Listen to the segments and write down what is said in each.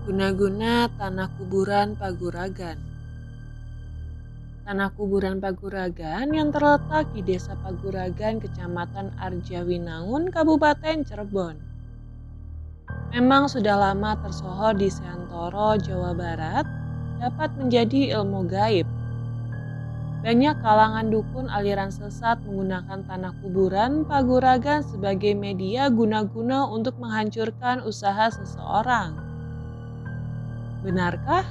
Guna-guna tanah kuburan Paguragan. Tanah kuburan Paguragan yang terletak di Desa Paguragan, Kecamatan Arjawinangun, Kabupaten Cirebon. Memang sudah lama tersohor di Santoro, Jawa Barat, dapat menjadi ilmu gaib. Banyak kalangan dukun aliran sesat menggunakan tanah kuburan Paguragan sebagai media guna-guna untuk menghancurkan usaha seseorang. Benarkah?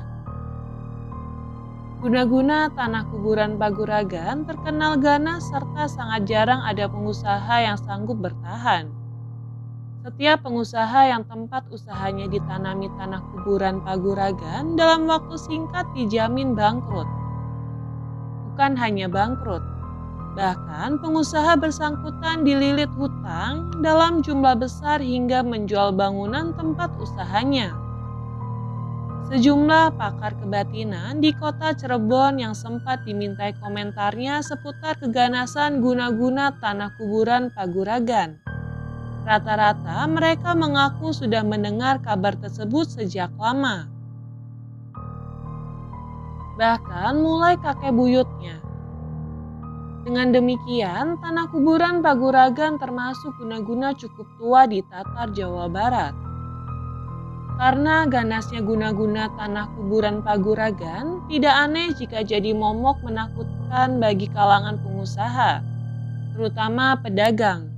Guna-guna tanah kuburan Paguragan terkenal ganas serta sangat jarang ada pengusaha yang sanggup bertahan. Setiap pengusaha yang tempat usahanya ditanami tanah kuburan Paguragan dalam waktu singkat dijamin bangkrut. Bukan hanya bangkrut, bahkan pengusaha bersangkutan dililit hutang dalam jumlah besar hingga menjual bangunan tempat usahanya. Sejumlah pakar kebatinan di kota Cirebon yang sempat dimintai komentarnya seputar keganasan guna-guna tanah kuburan Paguragan. Rata-rata mereka mengaku sudah mendengar kabar tersebut sejak lama. Bahkan mulai kakek buyutnya. Dengan demikian, tanah kuburan Paguragan termasuk guna-guna cukup tua di Tatar Jawa Barat. Karena ganasnya guna-guna tanah kuburan Paguragan, tidak aneh jika jadi momok menakutkan bagi kalangan pengusaha, terutama pedagang.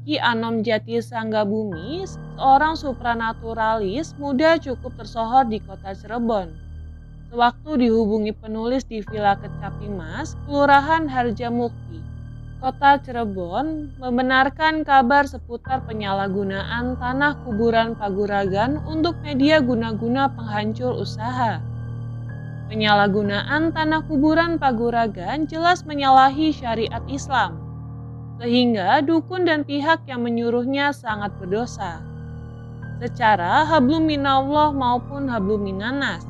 Ki Anom Jati Sanggabumi, seorang supranaturalis muda cukup tersohor di kota Cirebon. Sewaktu dihubungi penulis di Villa Kecapimas, Kelurahan Harjamukti, Kota Cirebon, membenarkan kabar seputar penyalahgunaan tanah kuburan Paguragan untuk media guna-guna penghancur usaha. Penyalahgunaan tanah kuburan Paguragan jelas menyalahi syariat Islam, sehingga dukun dan pihak yang menyuruhnya sangat berdosa. Secara hablum minallah maupun hablum minannas.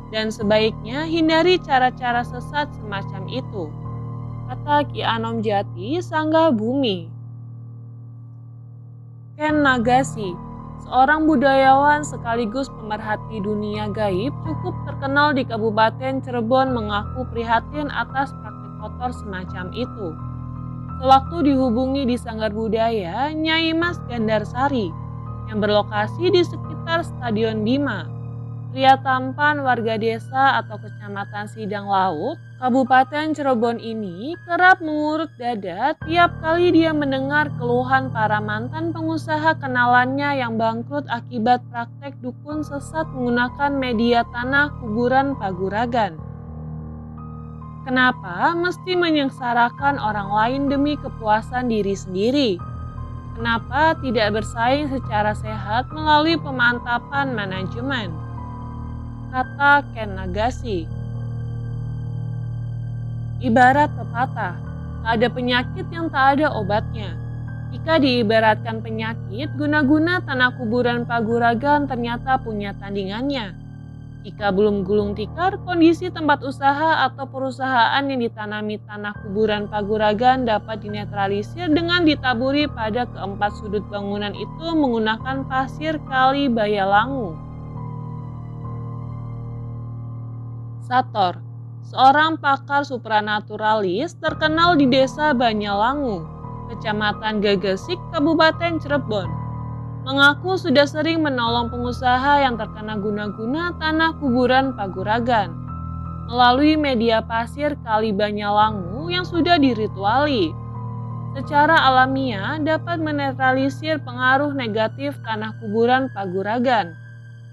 Dan sebaiknya hindari cara-cara sesat semacam itu, kata Ki Anom Jati Sanggabumi. Ken Nagasi, seorang budayawan sekaligus pemerhati dunia gaib cukup terkenal di Kabupaten Cirebon, mengaku prihatin atas praktik kotor semacam itu. Sewaktu dihubungi di Sanggar Budaya Nyai Mas Gandarsari yang berlokasi di sekitar Stadion Bima, pria tampan warga desa atau kecamatan Sidang Laut, Kabupaten Cirebon ini kerap mengurut dada tiap kali dia mendengar keluhan para mantan pengusaha kenalannya yang bangkrut akibat praktek dukun sesat menggunakan media tanah kuburan Paguragan. Kenapa mesti menyengsarakan orang lain demi kepuasan diri sendiri? Kenapa tidak bersaing secara sehat melalui pemantapan manajemen? Kata Ken Nagasi. Ibarat pepatah, tak ada penyakit yang tak ada obatnya. Jika diibaratkan penyakit, guna-guna tanah kuburan Paguragan ternyata punya tandingannya. Jika belum gulung tikar, kondisi tempat usaha atau perusahaan yang ditanami tanah kuburan Paguragan dapat dinetralisir dengan ditaburi pada keempat sudut bangunan itu menggunakan pasir kali Bayalangu. Sator, seorang pakar supranaturalis terkenal di Desa Banyalangu, Kecamatan Gagesik, Kabupaten Cirebon, mengaku sudah sering menolong pengusaha yang terkena guna-guna tanah kuburan Paguragan melalui media pasir kali Banyalangu yang sudah dirituali. Secara alamiah dapat menetralisir pengaruh negatif tanah kuburan Paguragan,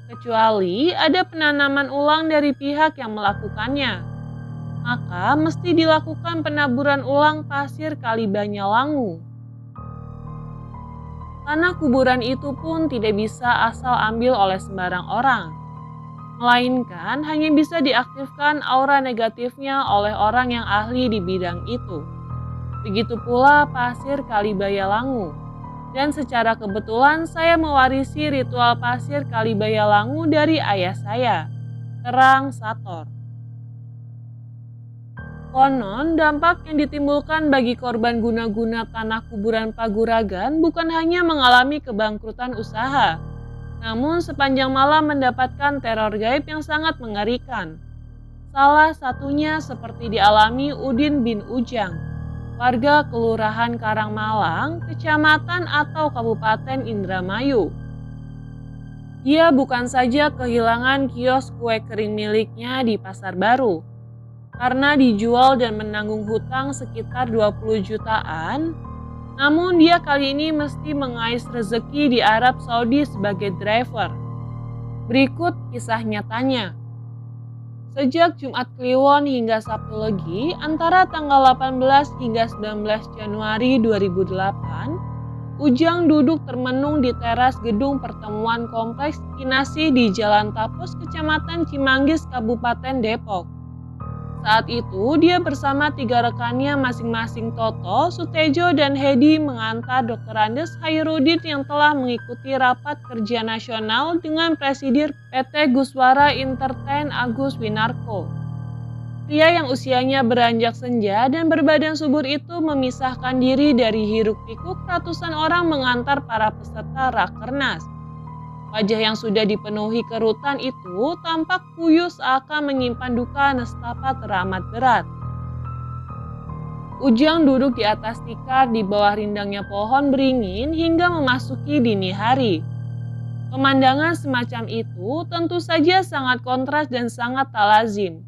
kecuali ada penanaman ulang dari pihak yang melakukannya. Maka mesti dilakukan penaburan ulang pasir kali Banyalangu. Tanah kuburan itu pun tidak bisa asal ambil oleh sembarang orang, melainkan hanya bisa diaktifkan aura negatifnya oleh orang yang ahli di bidang itu. Begitu pula pasir kali Bayalangu. Dan secara kebetulan saya mewarisi ritual pasir kali Bayalangu dari ayah saya, terang Sator. Konon dampak yang ditimbulkan bagi korban guna-guna tanah kuburan Paguragan bukan hanya mengalami kebangkrutan usaha, Namun sepanjang malam mendapatkan teror gaib yang sangat mengerikan. Salah satunya seperti dialami Udin bin Ujang, warga Kelurahan Karangmalang, Kecamatan atau Kabupaten Indramayu. Dia bukan saja kehilangan kios kue kering miliknya di Pasar Baru, karena dijual dan menanggung hutang sekitar 20 jutaan, namun dia kali ini mesti mengais rezeki di Arab Saudi sebagai driver. Berikut kisah nyatanya. Sejak Jumat Kliwon hingga Sabtu Legi antara tanggal 18 hingga 19 Januari 2008, Ujang duduk termenung di teras gedung pertemuan kompleks Kinasi di Jalan Tapus, Kecamatan Cimanggis, Kabupaten Depok. Saat itu dia bersama 3 rekannya masing-masing Toto, Sutejo, dan Hedi mengantar Dr. Andes Hairudin yang telah mengikuti rapat kerja nasional dengan Presidir PT Guswara Entertain Agus Winarko. Pria yang usianya beranjak senja dan berbadan subur itu memisahkan diri dari hiruk-pikuk ratusan orang mengantar para peserta Rakernas. Wajah yang sudah dipenuhi kerutan itu tampak kuyus seakan menyimpan duka nestapa teramat berat. Ujang duduk di atas tikar di bawah rindangnya pohon beringin hingga memasuki dini hari. Pemandangan semacam itu tentu saja sangat kontras dan sangat tak lazim.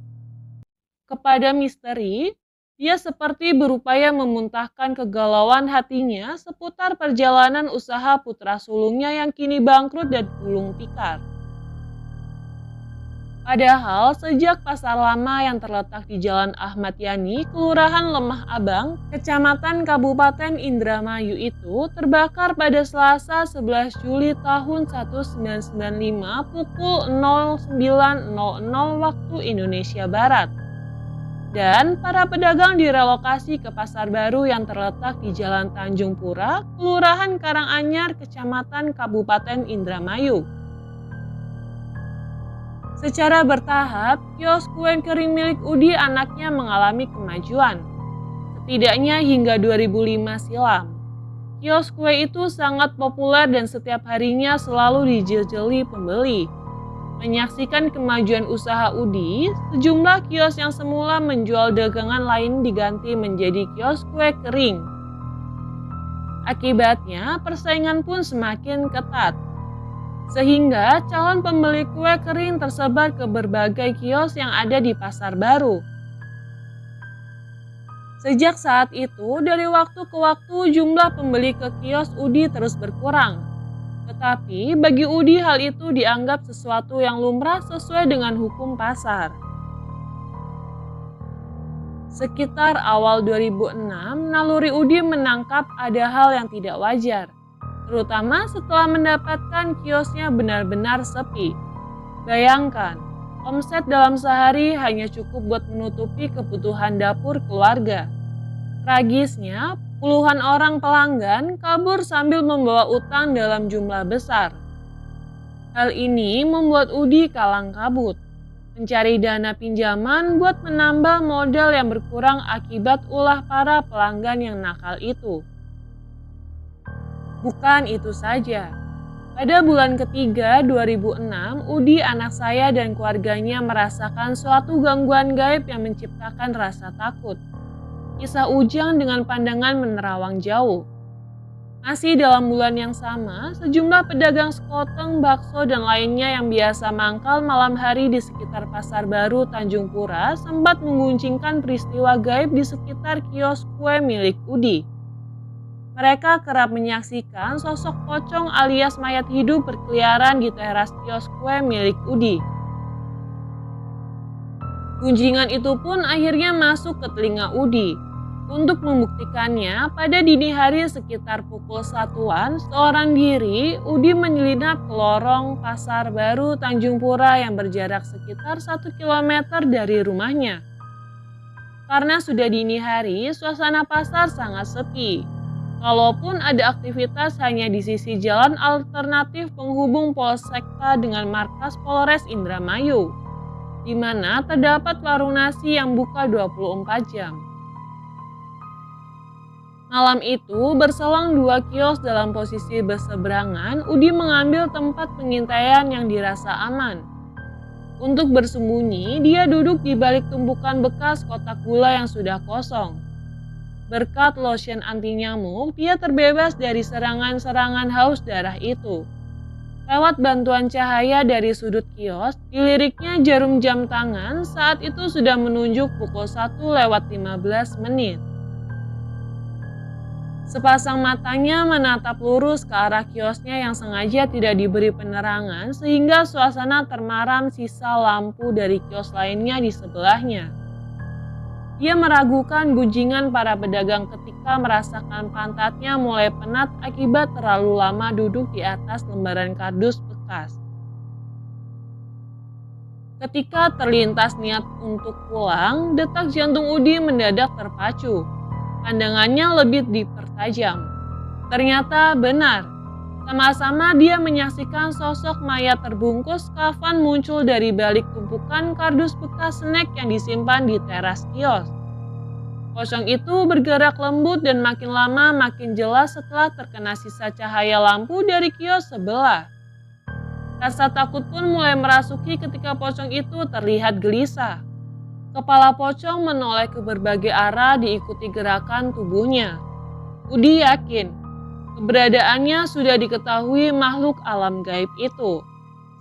Kepada misteri, dia seperti berupaya memuntahkan kegalauan hatinya seputar perjalanan usaha putra sulungnya yang kini bangkrut dan gulung tikar. Padahal sejak Pasar Lama yang terletak di Jalan Ahmad Yani, Kelurahan Lemah Abang, Kecamatan Kabupaten Indramayu itu terbakar pada Selasa 11 Juli tahun 1995 pukul 09.00 waktu Indonesia Barat. Dan para pedagang direlokasi ke Pasar Baru yang terletak di Jalan Tanjung Pura, Kelurahan Karanganyar, Kecamatan Kabupaten Indramayu. Secara bertahap, kios kue kering milik Udi anaknya mengalami kemajuan. Setidaknya hingga 2005 silam. Kios kue itu sangat populer dan setiap harinya selalu dijejeli pembeli. Menyaksikan kemajuan usaha Udi, sejumlah kios yang semula menjual dagangan lain diganti menjadi kios kue kering. Akibatnya, persaingan pun semakin ketat. Sehingga calon pembeli kue kering tersebar ke berbagai kios yang ada di Pasar Baru. Sejak saat itu, dari waktu ke waktu jumlah pembeli ke kios Udi terus berkurang. Tetapi bagi Udi hal itu dianggap sesuatu yang lumrah sesuai dengan hukum pasar. Sekitar awal 2006, naluri Udi menangkap ada hal yang tidak wajar, terutama setelah mendapatkan kiosnya benar-benar sepi. Bayangkan, omset dalam sehari hanya cukup buat menutupi kebutuhan dapur keluarga. Tragisnya, puluhan orang pelanggan kabur sambil membawa utang dalam jumlah besar. Hal ini membuat Udi kalang kabut, mencari dana pinjaman buat menambah modal yang berkurang akibat ulah para pelanggan yang nakal itu. Bukan itu saja. Pada bulan ketiga 2006, Udi anak saya dan keluarganya merasakan suatu gangguan gaib yang menciptakan rasa takut. Kisah Ujang dengan pandangan menerawang jauh. Masih dalam bulan yang sama, sejumlah pedagang sekoteng, bakso, dan lainnya yang biasa mangkal malam hari di sekitar Pasar Baru Tanjung Pura sempat mengguncingkan peristiwa gaib di sekitar kios kue milik Udi. Mereka kerap menyaksikan sosok pocong alias mayat hidup berkeliaran di teras kios kue milik Udi. Gunjingan itu pun akhirnya masuk ke telinga Udi. Untuk membuktikannya, pada dini hari sekitar pukul 1-an, seorang diri, Udi menyelinap ke lorong Pasar Baru Tanjung Pura yang berjarak sekitar 1 km dari rumahnya. Karena sudah dini hari, suasana pasar sangat sepi. Kalaupun ada aktivitas hanya di sisi jalan alternatif penghubung Polsekta dengan markas Polres Indramayu, di mana terdapat warung nasi yang buka 24 jam. Malam itu, berselang 2 kios dalam posisi berseberangan, Udi mengambil tempat pengintaian yang dirasa aman. Untuk bersembunyi, dia duduk di balik tumpukan bekas kotak gula yang sudah kosong. Berkat lotion anti nyamuk, dia terbebas dari serangan-serangan haus darah itu. Lewat bantuan cahaya dari sudut kios, diliriknya jarum jam tangan saat itu sudah menunjuk pukul 1:15. Sepasang matanya menatap lurus ke arah kiosnya yang sengaja tidak diberi penerangan sehingga suasana termaram sisa lampu dari kios lainnya di sebelahnya. Dia meragukan gunjingan para pedagang ketika merasakan pantatnya mulai penat akibat terlalu lama duduk di atas lembaran kardus bekas. Ketika terlintas niat untuk pulang, detak jantung Udi mendadak terpacu. Pandangannya lebih dipertajam. Ternyata benar. Sama-sama dia menyaksikan sosok mayat terbungkus kafan muncul dari balik tumpukan kardus bekas snack yang disimpan di teras kios. Pocong itu bergerak lembut dan makin lama makin jelas setelah terkena sisa cahaya lampu dari kios sebelah. Rasa takut pun mulai merasuki ketika pocong itu terlihat gelisah. Kepala pocong menoleh ke berbagai arah diikuti gerakan tubuhnya. Udi yakin keberadaannya sudah diketahui makhluk alam gaib itu,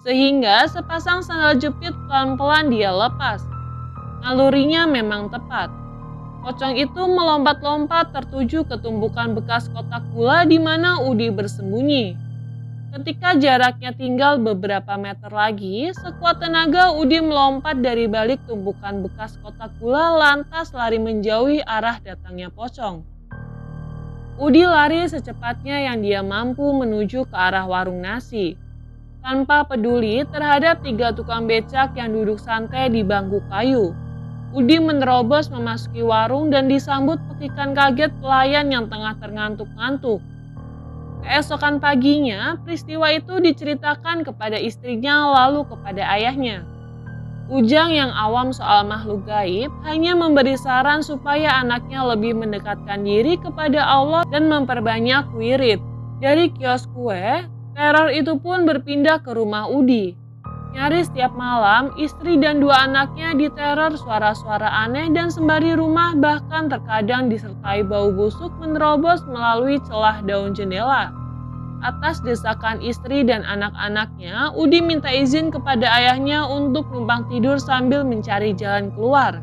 sehingga sepasang sandal jepit pelan-pelan dia lepas. Nalurinya memang tepat. Pocong itu melompat-lompat tertuju ke tumpukan bekas kotak gula di mana Udi bersembunyi. Ketika jaraknya tinggal beberapa meter lagi, sekuat tenaga Udi melompat dari balik tumpukan bekas kotak gula lantas lari menjauhi arah datangnya pocong. Udi lari secepatnya yang dia mampu menuju ke arah warung nasi. Tanpa peduli terhadap 3 tukang becak yang duduk santai di bangku kayu. Udi menerobos memasuki warung dan disambut pekikan kaget pelayan yang tengah terngantuk-ngantuk. Keesokan paginya, peristiwa itu diceritakan kepada istrinya lalu kepada ayahnya. Ujang yang awam soal makhluk gaib hanya memberi saran supaya anaknya lebih mendekatkan diri kepada Allah dan memperbanyak wirid. Dari kios kue, teror itu pun berpindah ke rumah Udi. Nyaris setiap malam, istri dan 2 anaknya diteror suara-suara aneh dan sembari rumah bahkan terkadang disertai bau busuk menerobos melalui celah daun jendela. Atas desakan istri dan anak-anaknya, Udi minta izin kepada ayahnya untuk numpang tidur sambil mencari jalan keluar.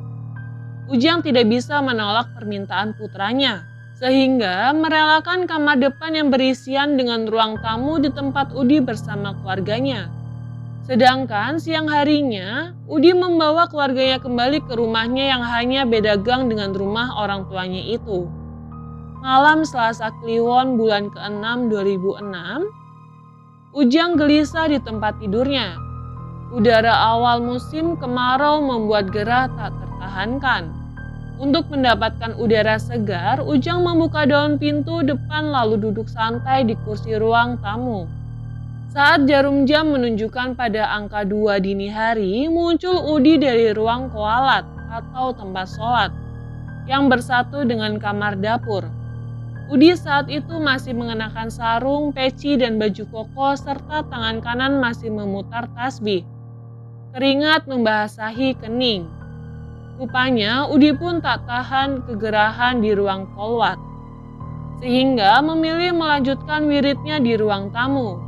Ujang tidak bisa menolak permintaan putranya, sehingga merelakan kamar depan yang berisian dengan ruang tamu di tempat Udi bersama keluarganya. Sedangkan siang harinya, Udi membawa keluarganya kembali ke rumahnya yang hanya beda gang dengan rumah orang tuanya itu. Malam Selasa Kliwon bulan ke-6 2006, Ujang gelisah di tempat tidurnya. Udara awal musim kemarau membuat gerah tak tertahankan. Untuk mendapatkan udara segar, Ujang membuka daun pintu depan lalu duduk santai di kursi ruang tamu. Saat jarum jam menunjukkan pada angka 2 dini hari, muncul Udi dari ruang koalat atau tempat sholat yang bersatu dengan kamar dapur. Udi saat itu masih mengenakan sarung, peci, dan baju koko serta tangan kanan masih memutar tasbih. Keringat membasahi kening. Rupanya Udi pun tak tahan kegerahan di ruang kolwat, sehingga memilih melanjutkan wiridnya di ruang tamu.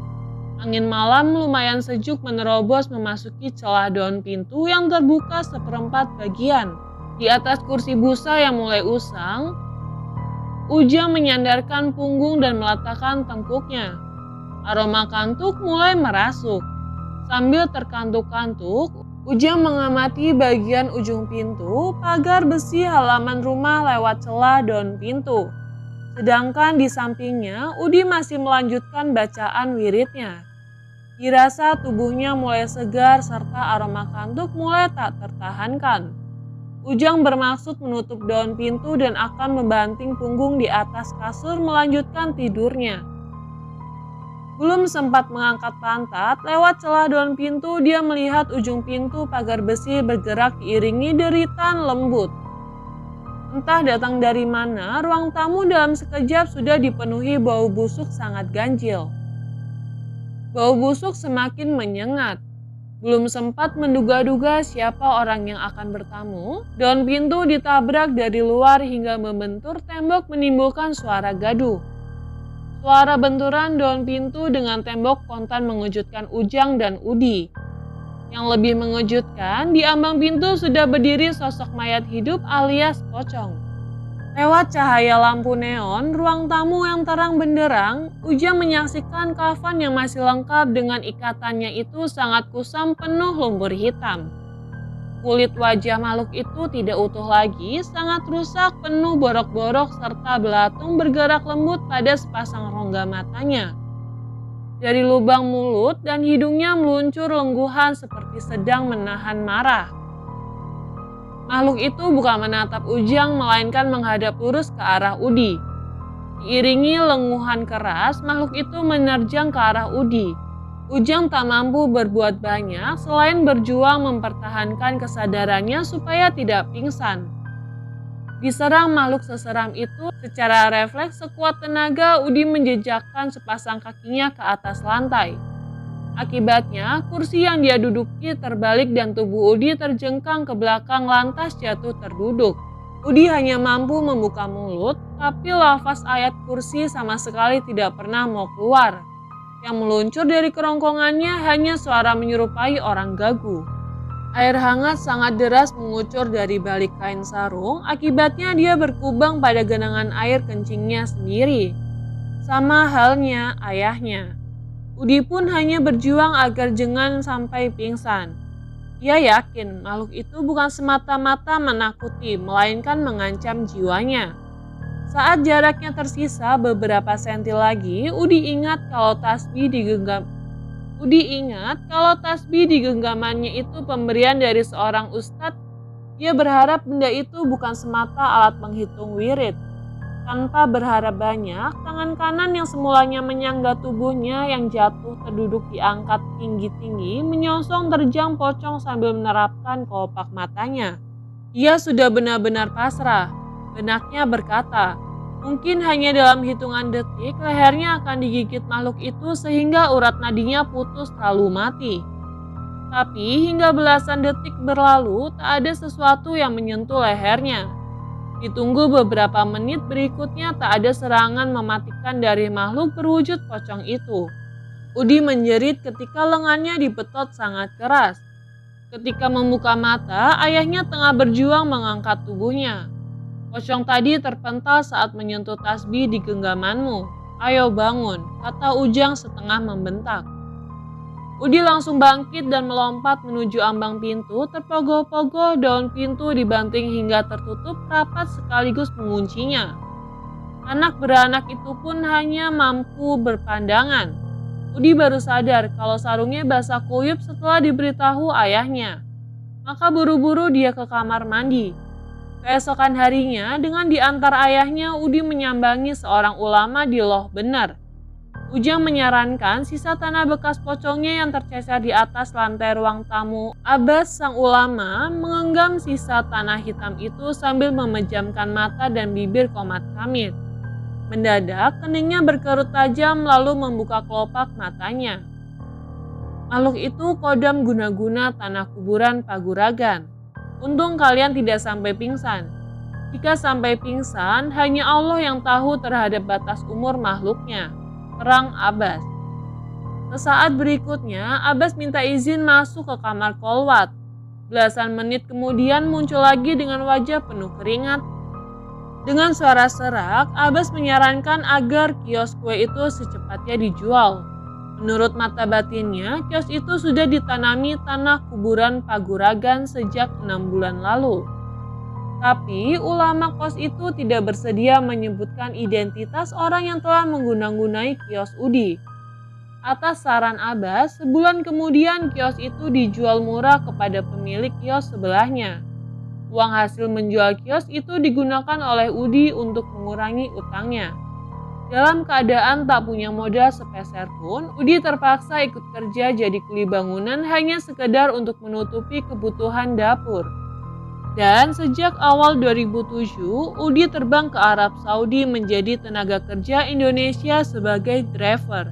Angin malam lumayan sejuk menerobos memasuki celah daun pintu yang terbuka seperempat bagian. Di atas kursi busa yang mulai usang, Ujang menyandarkan punggung dan meletakkan tengkuknya. Aroma kantuk mulai merasuk. Sambil terkantuk-kantuk, Ujang mengamati bagian ujung pintu, pagar besi halaman rumah lewat celah daun pintu. Sedangkan di sampingnya, Udi masih melanjutkan bacaan wiridnya. Dirasa tubuhnya mulai segar serta aroma kantuk mulai tak tertahankan. Ujang bermaksud menutup daun pintu dan akan membanting punggung di atas kasur melanjutkan tidurnya. Belum sempat mengangkat pantat, lewat celah daun pintu dia melihat ujung pintu pagar besi bergerak diiringi deritan lembut. Entah datang dari mana, ruang tamu dalam sekejap sudah dipenuhi bau busuk sangat ganjil. Bau busuk semakin menyengat. Belum sempat menduga-duga siapa orang yang akan bertamu, daun pintu ditabrak dari luar hingga membentur tembok menimbulkan suara gaduh. Suara benturan daun pintu dengan tembok kontan mengejutkan Ujang dan Udi. Yang lebih mengejutkan, di ambang pintu sudah berdiri sosok mayat hidup alias pocong. Lewat cahaya lampu neon, ruang tamu yang terang benderang, Ujang menyaksikan kafan yang masih lengkap dengan ikatannya itu sangat kusam penuh lumpur hitam. Kulit wajah makhluk itu tidak utuh lagi, sangat rusak, penuh borok-borok serta belatung bergerak lembut pada sepasang rongga matanya. Dari lubang mulut dan hidungnya meluncur lengguhan seperti sedang menahan marah. Makhluk itu bukan menatap Ujang melainkan menghadap lurus ke arah Udi. Diiringi lenguhan keras, makhluk itu menerjang ke arah Udi. Ujang tak mampu berbuat banyak selain berjuang mempertahankan kesadarannya supaya tidak pingsan. Diserang makhluk seseram itu, secara refleks sekuat tenaga Udi menjejakkan sepasang kakinya ke atas lantai. Akibatnya, kursi yang dia duduki terbalik dan tubuh Udi terjengkang ke belakang lantas jatuh terduduk. Udi hanya mampu membuka mulut, tapi lafaz ayat kursi sama sekali tidak pernah mau keluar. Yang meluncur dari kerongkongannya hanya suara menyerupai orang gagu. Air hangat sangat deras mengucur dari balik kain sarung, akibatnya dia berkubang pada genangan air kencingnya sendiri. Sama halnya ayahnya. Udi pun hanya berjuang agar jangan sampai pingsan. Ia yakin makhluk itu bukan semata-mata menakuti, melainkan mengancam jiwanya. Saat jaraknya tersisa beberapa senti lagi, Udi ingat kalau tasbih di genggamannya itu pemberian dari seorang ustadz. Dia berharap benda itu bukan semata alat penghitung wirid. Tanpa berharap banyak, tangan kanan yang semulanya menyangga tubuhnya yang jatuh terduduk diangkat tinggi-tinggi, menyongsong terjang pocong sambil menerapkan kelopak matanya. Ia sudah benar-benar pasrah. Benaknya berkata, mungkin hanya dalam hitungan detik lehernya akan digigit makhluk itu sehingga urat nadinya putus lalu mati. Tapi hingga belasan detik berlalu, tak ada sesuatu yang menyentuh lehernya. Ditunggu beberapa menit berikutnya tak ada serangan mematikan dari makhluk berwujud pocong itu. Udi menjerit ketika lengannya dibetot sangat keras. Ketika membuka mata, ayahnya tengah berjuang mengangkat tubuhnya. Pocong tadi terpental saat menyentuh tasbih di genggamanmu. Ayo bangun, kata Ujang setengah membentak. Udi langsung bangkit dan melompat menuju ambang pintu, terpogoh-pogoh daun pintu dibanting hingga tertutup rapat sekaligus menguncinya. Anak beranak itu pun hanya mampu berpandangan. Udi baru sadar kalau sarungnya basah kuyup setelah diberitahu ayahnya. Maka buru-buru dia ke kamar mandi. Keesokan harinya, dengan diantar ayahnya, Udi menyambangi seorang ulama di Loh Bener. Ujang menyarankan sisa tanah bekas pocongnya yang tercecer di atas lantai ruang tamu. Abbas sang ulama mengenggam sisa tanah hitam itu sambil memejamkan mata dan bibir komat kamit. Mendadak keningnya berkerut tajam lalu membuka kelopak matanya. Makhluk itu kodam guna-guna tanah kuburan Paguragan. Untung kalian tidak sampai pingsan. Jika sampai pingsan, hanya Allah yang tahu terhadap batas umur makhluknya. Terang Abbas. Sesaat berikutnya, Abbas minta izin masuk ke kamar kolwat. Belasan menit kemudian muncul lagi dengan wajah penuh keringat. Dengan suara serak, Abbas menyarankan agar kios kue itu secepatnya dijual. Menurut mata batinnya, kios itu sudah ditanami tanah kuburan Paguragan sejak 6 bulan lalu. Tapi ulama kos itu tidak bersedia menyebutkan identitas orang yang telah mengguna-gunai kios Udi. Atas saran Abbas, sebulan kemudian kios itu dijual murah kepada pemilik kios sebelahnya. Uang hasil menjual kios itu digunakan oleh Udi untuk mengurangi utangnya. Dalam keadaan tak punya modal sepeser pun, Udi terpaksa ikut kerja jadi kuli bangunan hanya sekedar untuk menutupi kebutuhan dapur. Dan sejak awal 2007, Udi terbang ke Arab Saudi menjadi tenaga kerja Indonesia sebagai driver.